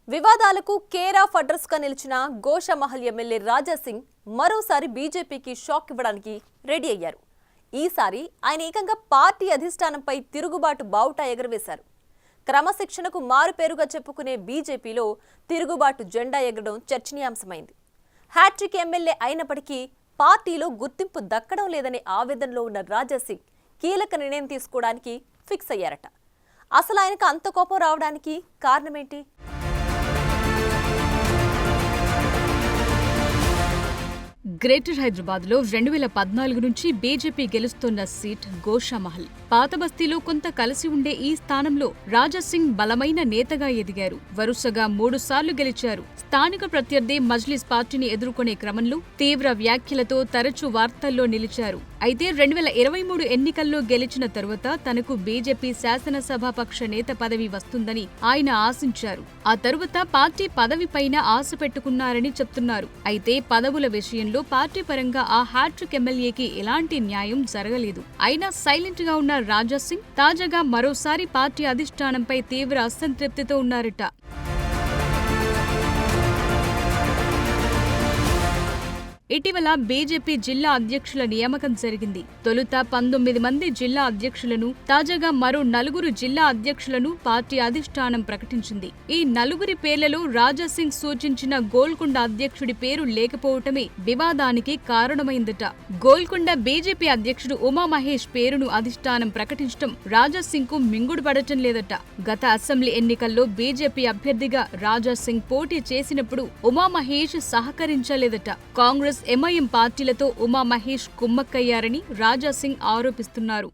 వివాదాలకు care of address గా నిలిచిన గోషామహల్ ఎమ్మెల్యే రాజా సింగ్ మరోసారి బీజేపీకి షాక్ ఇవ్వడానికి రెడీ అయ్యారు. ఈసారి ఆయన ఏకంగా పార్టీ అధిష్టానంపై తిరుగుబాటు బావుటా ఎగరవేశారు. క్రమశిక్షణకు మారుపేరుగా చెప్పుకునే బీజేపీలో తిరుగుబాటు జెండా ఎగరడం చర్చనీయాంశమైంది. హ్యాట్రిక్ ఎమ్మెల్యే అయినప్పటికీ పార్టీలో గుర్తింపు దక్కడం లేదనే ఆవేదనలో ఉన్న రాజా సింగ్ కీలక నిర్ణయం తీసుకోవడానికి ఫిక్స్ అయ్యారట. అసలు ఆయనకు అంత కోపం రావడానికి కారణమేంటి? గ్రేటర్ హైదరాబాద్ లో 2014 నుంచి బీజేపీ గెలుస్తున్న సీట్ గోషామహల్. పాత బస్తీలో కొంత కలిసి ఉండే ఈ స్థానంలో రాజా సింగ్ బలమైన నేతగా ఎదిగారు. వరుసగా 3 సార్లు గెలిచారు. స్థానిక ప్రత్యర్థి మజ్లిస్ పార్టీని ఎదుర్కొనే క్రమంలో తీవ్ర వ్యాఖ్యలతో తరచూ వార్తల్లో నిలిచారు. అయితే 2023 ఎన్నికల్లో గెలిచిన తరువాత తనకు బీజేపీ శాసనసభాపక్ష నేత పదవి వస్తుందని ఆయన ఆశించారు. ఆ తరువాత పార్టీ పదవిపైన ఆశ పెట్టుకున్నారని చెప్తున్నారు. అయితే పదవుల విషయంలో పార్టీ పరంగా ఆ హ్యాట్రిక్ ఎమ్మెల్యేకి ఎలాంటి న్యాయం జరగలేదు. అయినా సైలెంట్ గా ఉన్న రాజా సింగ్ తాజాగా మరోసారి పార్టీ అధిష్టానంపై తీవ్ర అసంతృప్తితో ఉన్నారట. ఇటీవల బీజేపీ జిల్లా అధ్యక్షుల నియామకం జరిగింది. తొలుత 19 మంది జిల్లా అధ్యక్షులను, తాజాగా మరో 4 జిల్లా అధ్యక్షులను పార్టీ అధిష్టానం ప్రకటించింది. ఈ 4 పేర్లలో రాజా సింగ్ సూచించిన గోల్కొండ అధ్యక్షుడి పేరు లేకపోవటమే వివాదానికి కారణమైందట. గోల్కొండ బీజేపీ అధ్యక్షుడు ఉమామహేష్ పేరును అధిష్టానం ప్రకటించడం రాజా సింగ్ కు మింగుడు పడటం లేదట. గత అసెంబ్లీ ఎన్నికల్లో బీజేపీ అభ్యర్థిగా రాజా సింగ్ పోటీ చేసినప్పుడు ఉమామహేష్ సహకరించలేదట. కాంగ్రెస్ ఎంఐఎం పార్టీలతో ఉమామహేష్ కుమ్మక్కయ్యారని రాజా సింగ్ ఆరోపిస్తున్నారు.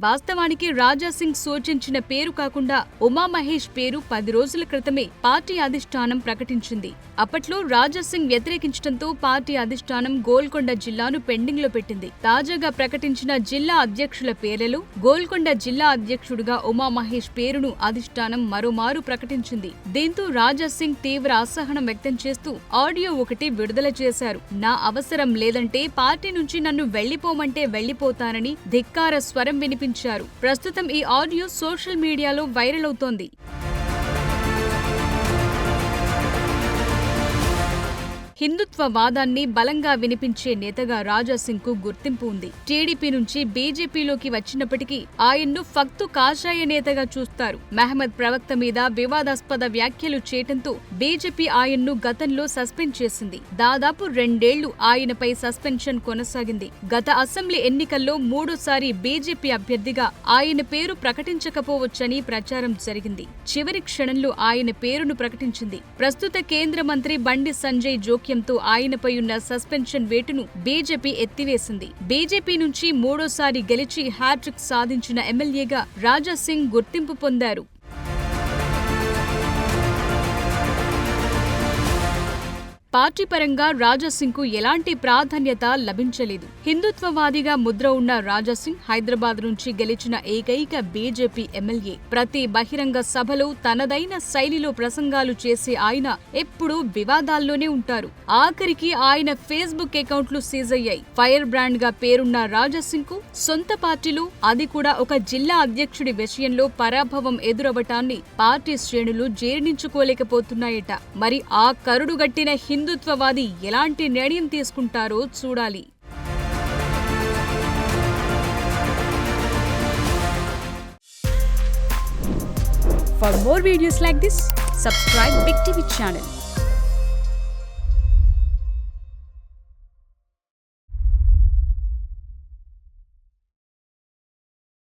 వాస్తవానికి రాజా సింగ్ సూచించిన పేరు కాకుండా ఉమామహేష్ పేరు 10 రోజుల క్రితమే పార్టీ అధిష్టానం ప్రకటించింది. అప్పట్లో రాజా సింగ్ వ్యతిరేకించడంతో పార్టీ అధిష్టానం గోల్కొండ జిల్లాను పెండింగ్ లో పెట్టింది. తాజాగా ప్రకటించిన జిల్లా అధ్యక్షుల పేర్లలో గోల్కొండ జిల్లా అధ్యక్షుడిగా ఉమామహేష్ పేరును అధిష్టానం మరోమారు ప్రకటించింది. దీంతో రాజా సింగ్ తీవ్ర అసహనం వ్యక్తం చేస్తూ ఆడియో ఒకటి విడుదల చేశారు. నా అవసరం లేదంటే పార్టీ నుంచి నన్ను వెళ్లిపోమంటే వెళ్లిపోతానని ధిక్కార స్వరం వినిపించారు. ప్రస్తుతం ఈ ఆడియో సోషల్ మీడియాలో వైరల్ అవుతోంది. హిందుత్వ వాదాన్ని బలంగా వినిపించే నేతగా రాజా సింగ్ కు గుర్తింపు ఉంది. టీడీపీ నుంచి బీజేపీలోకి వచ్చినప్పటికీ ఆయన్ను ఫక్తు కాషాయ నేతగా చూస్తారు. మహమ్మద్ ప్రవక్త మీద వివాదాస్పద వ్యాఖ్యలు చేయటంతో బీజేపీ ఆయన్ను గతంలో సస్పెండ్ చేసింది. దాదాపు 2 ఏళ్లు ఆయనపై సస్పెన్షన్ కొనసాగింది. గత అసెంబ్లీ ఎన్నికల్లో 3సారి బీజేపీ అభ్యర్థిగా ఆయన పేరు ప్రకటించకపోవచ్చని ప్రచారం జరిగింది. చివరి క్షణంలో ఆయన పేరును ప్రకటించింది. ప్రస్తుత కేంద్ర మంత్రి బండి సంజయ్ జోక్యంతో ఆయనపై ఉన్న సస్పెన్షన్ వేటును బీజేపీ ఎత్తివేసింది. బీజేపీ నుంచి 3సారి గెలిచి హ్యాట్రిక్ సాధించిన ఎమ్మెల్యేగా రాజా సింగ్ గుర్తింపు పొందారు. పార్టీ పరంగా రాజా సింగ్ కు ఎలాంటి ప్రాధాన్యత లభించలేదు. హిందుత్వవాదిగా ముద్ర ఉన్న రాజా సింగ్ హైదరాబాద్ నుంచి గెలిచిన ఏకైక బీజేపీ ఎమ్మెల్యే. ప్రతి బహిరంగ సభలో తనదైన శైలిలో ప్రసంగాలు చేసే ఆయన ఎప్పుడూ వివాదాల్లోనే ఉంటారు. ఆఖరికి ఆయన ఫేస్బుక్ అకౌంట్లు సీజ్ అయ్యాయి. ఫైర్ బ్రాండ్ గా పేరున్న రాజా సింగ్ కు సొంత పార్టీలో, అది కూడా ఒక జిల్లా అధ్యక్షుడి విషయంలో పరాభవం ఎదురవటాన్ని పార్టీ శ్రేణులు జీర్ణించుకోలేకపోతున్నాయట. మరి ఆ కరుడుగట్టిన హిందుత్వవాది ఎలాంటి నిర్ణయం తీసుకుంటారో చూడాలి. For more videos like this, subscribe Big TV channel.